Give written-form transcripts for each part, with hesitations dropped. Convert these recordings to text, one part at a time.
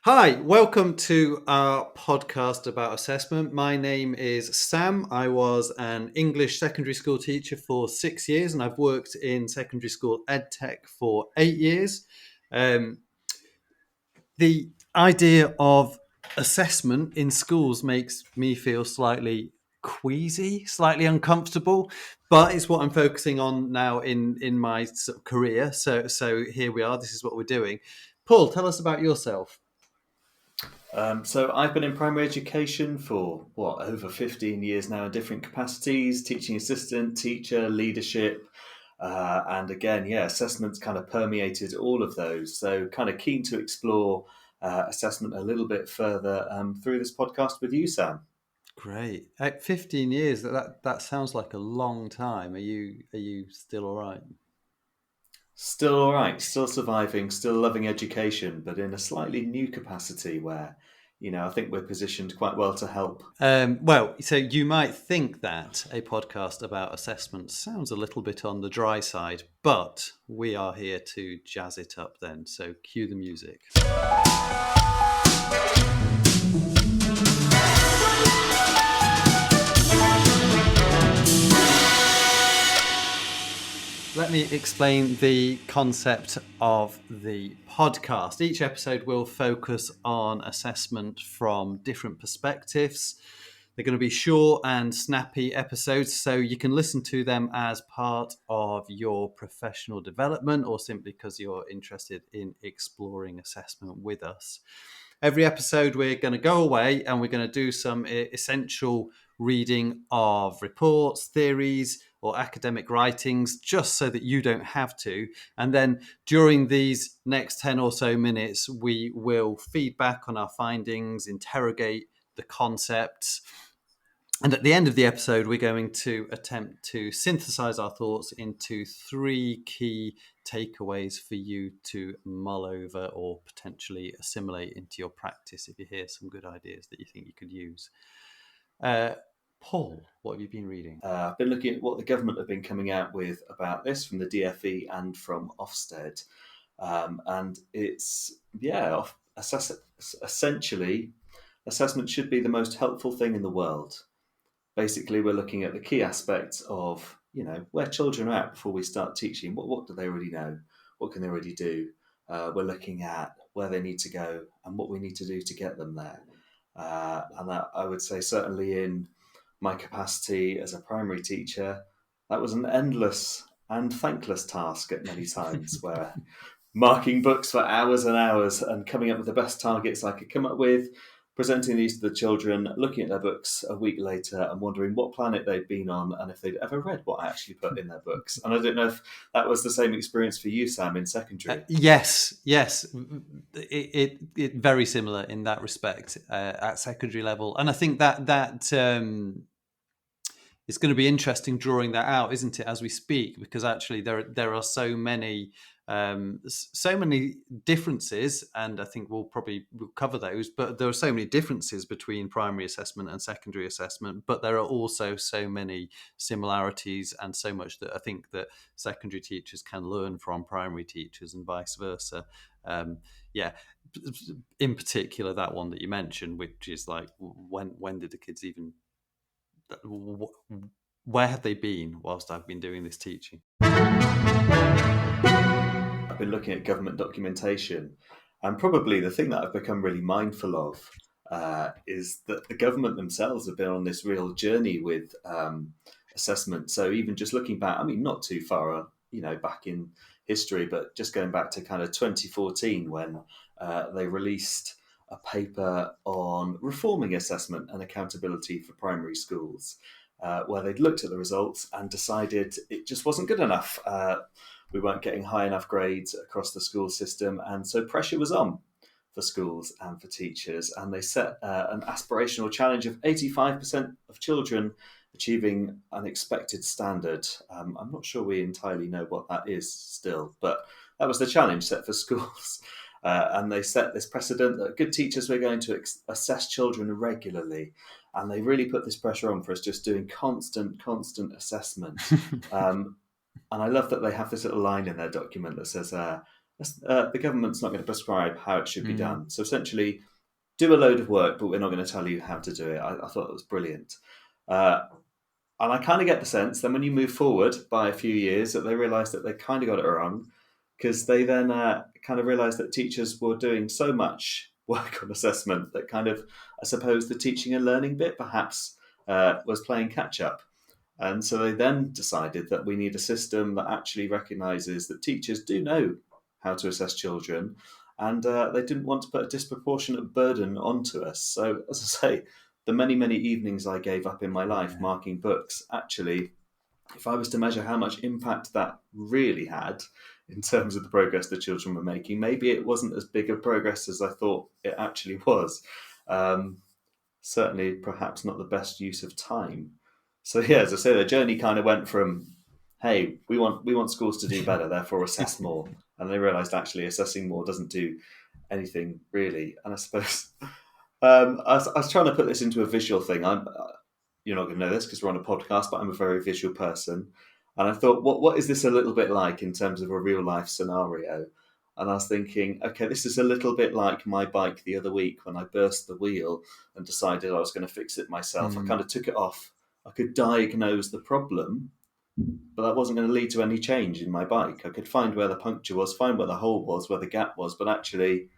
Hi, welcome to our podcast about assessment. My name is Sam. I was an English secondary school teacher for 6 years, and I've worked in secondary school EdTech for 8 years. Um, the idea of assessment in schools makes me feel slightly queasy, slightly uncomfortable, but it's what I'm focusing on now in my sort of career. So here we are. This is what we're doing. Paul, tell us about yourself. So I've been in primary education for over 15 years now in different capacities: teaching assistant, teacher, leadership, and again, assessments kind of permeated all of those. So kind of keen to explore assessment a little bit further through this podcast with you, Sam. Great. At 15 years, that sounds like a long time. Are you still all right? Still all right, still surviving, still loving education, but in a slightly new capacity where, I think we're positioned quite well to help. Well, so you might think that a podcast about assessment sounds a little bit on the dry side, but we are here to jazz it up then. So cue the music. Let me explain the concept of the podcast. Each episode will focus on assessment from different perspectives. They're going to be short and snappy episodes, so you can listen to them as part of your professional development or simply because you're interested in exploring assessment with us. Every episode, we're going to go away and we're going to do some essential reading of reports, theories, or academic writings, just so that you don't have to. And then during these next 10 or so minutes, we will feed back on our findings, interrogate the concepts. And at the end of the episode, we're going to attempt to synthesize our thoughts into 3 key takeaways for you to mull over or potentially assimilate into your practice if you hear some good ideas that you think you could use. Paul, what have you been reading? I've been looking at what the government have been coming out with about this from the DfE and from Ofsted. And it's, essentially, assessment should be the most helpful thing in the world. Basically, we're looking at the key aspects of, where children are at before we start teaching. What do they already know? What can they already do? We're looking at where they need to go and what we need to do to get them there. And that, I would say, certainly in my capacity as a primary teacher, that was an endless and thankless task at many times, where marking books for hours and hours and coming up with the best targets I could come up with, presenting these to the children, looking at their books a week later and wondering what planet they'd been on and if they'd ever read what I actually put in their books. And I don't know if that was the same experience for you, Sam, in secondary. Yes. It very similar in that respect at secondary level. And I think that it's going to be interesting drawing that out, isn't it, as we speak? Because actually, there are so many differences, and I think we'll cover those. But there are so many differences between primary assessment and secondary assessment. But there are also so many similarities, and so much that I think that secondary teachers can learn from primary teachers, and vice versa. In particular, that one that you mentioned, which is like, when did the kids even? Where have they been whilst I've been doing this teaching? I've been looking at government documentation, and probably the thing that I've become really mindful of is that the government themselves have been on this real journey with assessment. So even just looking back, I mean, not too far, back in history, but just going back to kind of 2014 when they released a paper on reforming assessment and accountability for primary schools, where they'd looked at the results and decided it just wasn't good enough. We weren't getting high enough grades across the school system, and so pressure was on for schools and for teachers, and they set an aspirational challenge of 85% of children achieving an expected standard. I'm not sure we entirely know what that is still, but that was the challenge set for schools. And they set this precedent that good teachers were going to assess children regularly. And they really put this pressure on for us, just doing constant assessment. And I love that they have this little line in their document that says, the government's not going to prescribe how it should be Mm. done. So essentially, do a load of work, but we're not going to tell you how to do it. I thought that was brilliant. Uh, and I kind of get the sense then when you move forward by a few years that they realise that they kind of got it wrong, because they then kind of realised that teachers were doing so much work on assessment that kind of, I suppose, the teaching and learning bit perhaps was playing catch up. And so they then decided that we need a system that actually recognises that teachers do know how to assess children, and they didn't want to put a disproportionate burden onto us. So, as I say, the many, many evenings I gave up in my life Yeah. marking books, actually, if I was to measure how much impact that really had in terms of the progress the children were making, maybe it wasn't as big a progress as I thought it actually was. Um, Certainly, perhaps not the best use of time. So yeah, as I say, the journey kind of went from, hey, we want schools to do better, therefore assess more, and they realised actually assessing more doesn't do anything really. And I suppose I was trying to put this into a visual thing. You're not going to know this because we're on a podcast, but I'm a very visual person. And I thought, what is this a little bit like in terms of a real life scenario? And I was thinking, okay, this is a little bit like my bike the other week when I burst the wheel and decided I was going to fix it myself. I Mm. kind of took it off. I could diagnose the problem, but that wasn't going to lead to any change in my bike. I could find where the puncture was, find where the hole was, where the gap was, but actually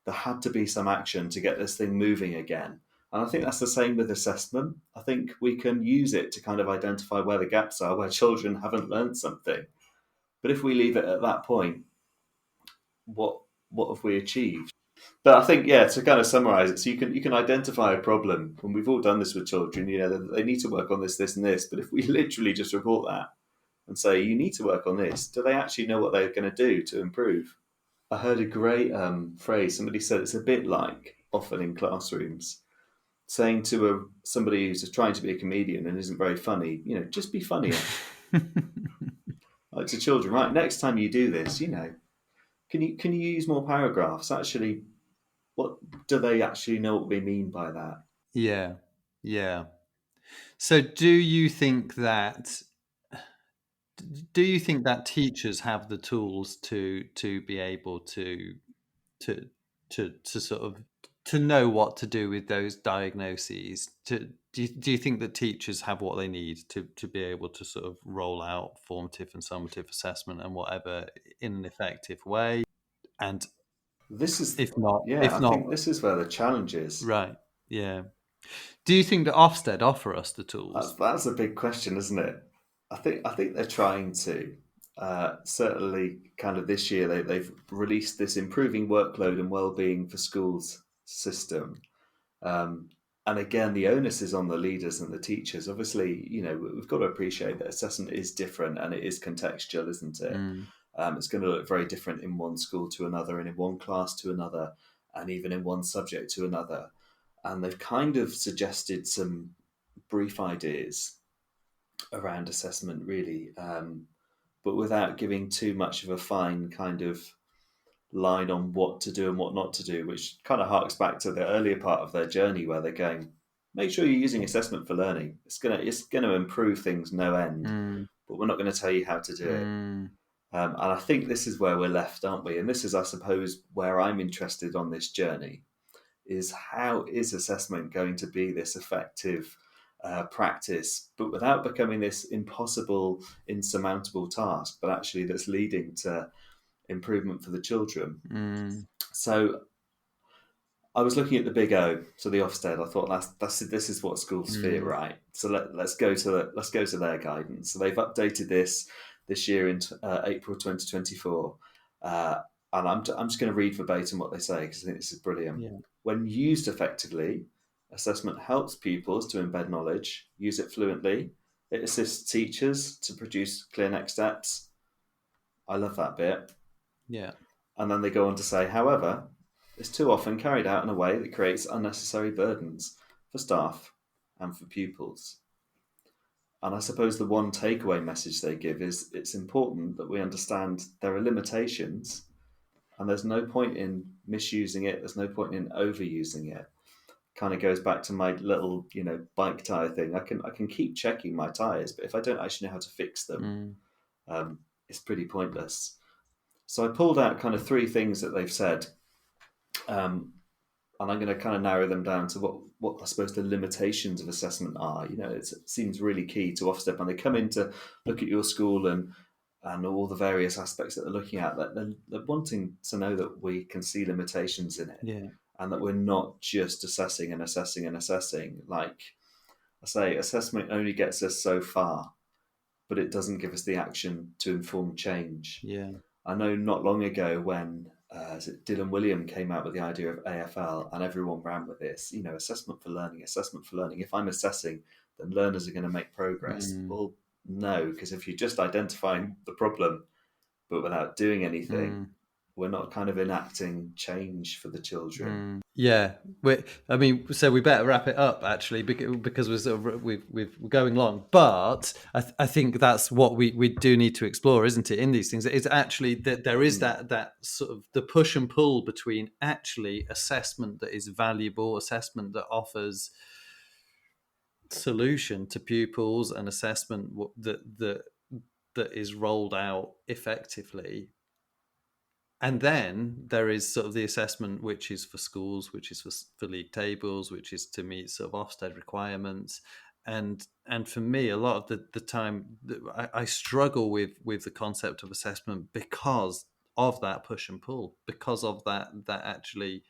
there had to be some action to get this thing moving again. And I think that's the same with assessment. I think we can use it to kind of identify where the gaps are, where children haven't learned something. But if we leave it at that point, what have we achieved? But I think, yeah, to kind of summarize it, so you can identify a problem, and we've all done this with children. They need to work on this, this, and this. But if we literally just report that and say you need to work on this, do they actually know what they're going to do to improve? I heard a great phrase. Somebody said it's a bit like often in classrooms saying to somebody who's just trying to be a comedian and isn't very funny, just be funnier. Like to children, right? Next time you do this, can you use more paragraphs? Actually, what do they actually know what we mean by that? Yeah. Yeah. So do you think that teachers have the tools to be able to to sort of to know what to do with those diagnoses? Do you think that teachers have what they need to be able to sort of roll out formative and summative assessment and whatever in an effective way? And This is, if not, yeah, if I not, think this is where the challenge is. right, yeah. Do you think that Ofsted offer us the That's tools? that's a big question, isn't it? I think they're trying to. Certainly, kind of this year, they've released this improving workload and well-being for schools system. Um, and again, the onus is on the leaders and the teachers. Obviously, we've got to appreciate that assessment is different and it is contextual, isn't it? Mm, It's going to look very different in one school to another, and in one class to another, and even in one subject to another. And they've kind of suggested some brief ideas around assessment, really, but without giving too much of a fine kind of line on what to do and what not to do, which kind of harks back to the earlier part of their journey where they're going, make sure you're using assessment for learning. It's gonna improve things no end, mm, but we're not going to tell you how to do it. mm, And I think this is where we're left, aren't we? And this is, I suppose, where I'm interested on this journey is how is assessment going to be this effective practice, but without becoming this impossible, insurmountable task, but actually that's leading to improvement for the children. mm, So I was looking at the big O, so the Ofsted. I thought this is what schools fear, mm. right? So let's go to their guidance. So they've updated this year in April 2024, and I'm just going to read verbatim what they say because I think this is brilliant. Yeah. When used effectively, assessment helps pupils to embed knowledge, use it fluently. It assists teachers to produce clear next steps. I love that bit. Yeah. And then they go on to say, however, it's too often carried out in a way that creates unnecessary burdens for staff and for pupils. And I suppose the one takeaway message they give is it's important that we understand there are limitations and there's no point in misusing it, there's no point in overusing it. Kind of goes back to my little, bike tire thing. I can keep checking my tires, but if I don't actually know how to fix them, Mm, it's pretty pointless. So I pulled out kind of three things that they've said, and I'm going to kind of narrow them down to what I suppose the limitations of assessment are. It seems really key to Ofsted when they come in to look at your school and all the various aspects that they're looking at, that they're wanting to know that we can see limitations in it, Yeah. and that we're not just assessing and assessing and assessing. Like I say, assessment only gets us so far, but it doesn't give us the action to inform change. Yeah. I know not long ago when Dylan William came out with the idea of AFL, and everyone ran with this, assessment for learning, assessment for learning. If I'm assessing, then learners are going to make progress. Well, no, because if you're just identifying the problem, but without doing anything, we're not kind of enacting change for the children. Yeah, so we better wrap it up actually, because we're going long. But I think that's what we do need to explore, isn't it? In these things, it's actually that there is that sort of the push and pull between actually assessment that is valuable, assessment that offers solution to pupils, and assessment that is rolled out effectively. And then there is sort of the assessment, which is for schools, which is for league tables, which is to meet sort of Ofsted requirements. And for me, a lot of the time, I struggle with the concept of assessment because of that push and pull, because of that actually,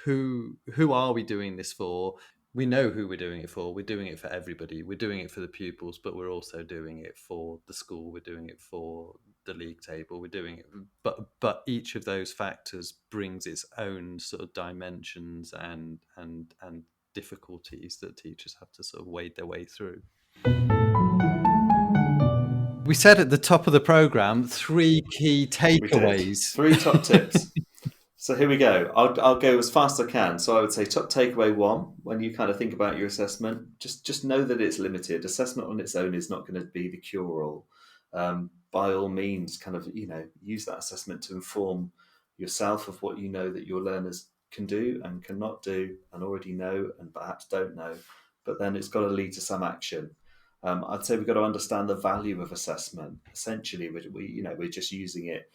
who are we doing this for? We know who we're doing it for. We're doing it for everybody. We're doing it for the pupils, but we're also doing it for the school. We're doing it for the league table. We're doing it, but each of those factors brings its own sort of dimensions and difficulties that teachers have to sort of wade their way through. We said at the top of the program 3 key takeaways. 3 top tips. So here we go. I'll go as fast as I can. So I would say top takeaway 1, when you kind of think about your assessment, just know that it's limited. Assessment on its own is not going to be the cure-all. By all means, kind of, use that assessment to inform yourself of what you know that your learners can do and cannot do, and already know and perhaps don't know. But then it's got to lead to some action. I'd say we've got to understand the value of assessment. Essentially, we're just using it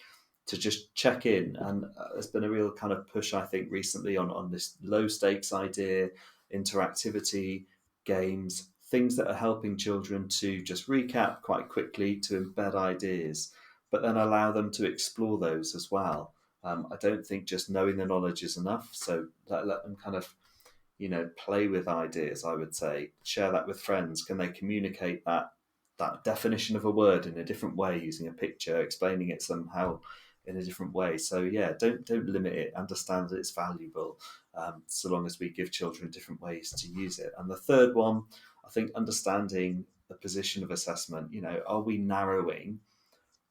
to just check in, and there's been a real kind of push, I think, recently on this low stakes idea, interactivity, games, things that are helping children to just recap quite quickly, to embed ideas, but then allow them to explore those as well. I don't think just knowing the knowledge is enough, so let them kind of play with ideas. I would say share that with friends. Can they communicate that definition of a word in a different way, using a picture, explaining it somehow in a different way? So yeah, don't limit it. Understand that it's valuable, so long as we give children different ways to use it. And the third one, I think, understanding the position of assessment. Are we narrowing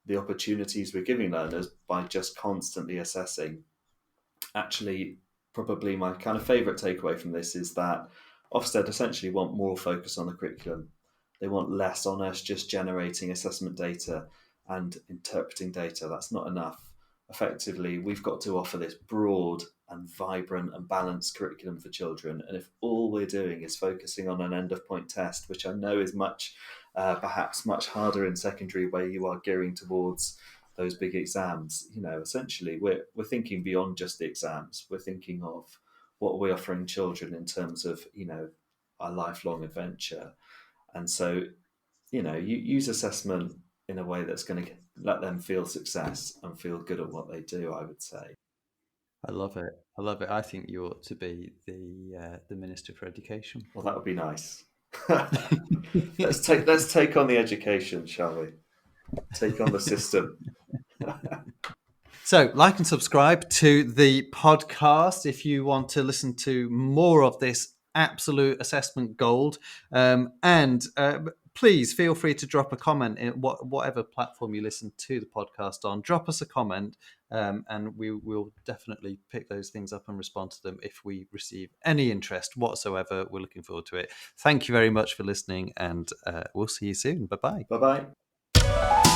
the opportunities we're giving learners by just constantly assessing? Actually, probably my kind of favourite takeaway from this is that Ofsted essentially want more focus on the curriculum. They want less on us just generating assessment data and interpreting data. That's not enough. Effectively, we've got to offer this broad and vibrant and balanced curriculum for children. And if all we're doing is focusing on an end of point test, which I know is perhaps much harder in secondary, where you are gearing towards those big exams, essentially we're thinking beyond just the exams. We're thinking of what we're offering children in terms of, a lifelong adventure. And so, you use assessment in a way that's going to let them feel success and feel good at what they do, I would say. I love it. I think you ought to be the Minister for Education. Well, that would be nice. Let's take on the education, shall we? Take on the system. So, like and subscribe to the podcast if you want to listen to more of this absolute assessment gold. And please feel free to drop a comment in whatever platform you listen to the podcast on. Drop us a comment, and we will definitely pick those things up and respond to them if we receive any interest whatsoever. We're looking forward to it. Thank you very much for listening, and we'll see you soon. Bye-bye. Bye-bye.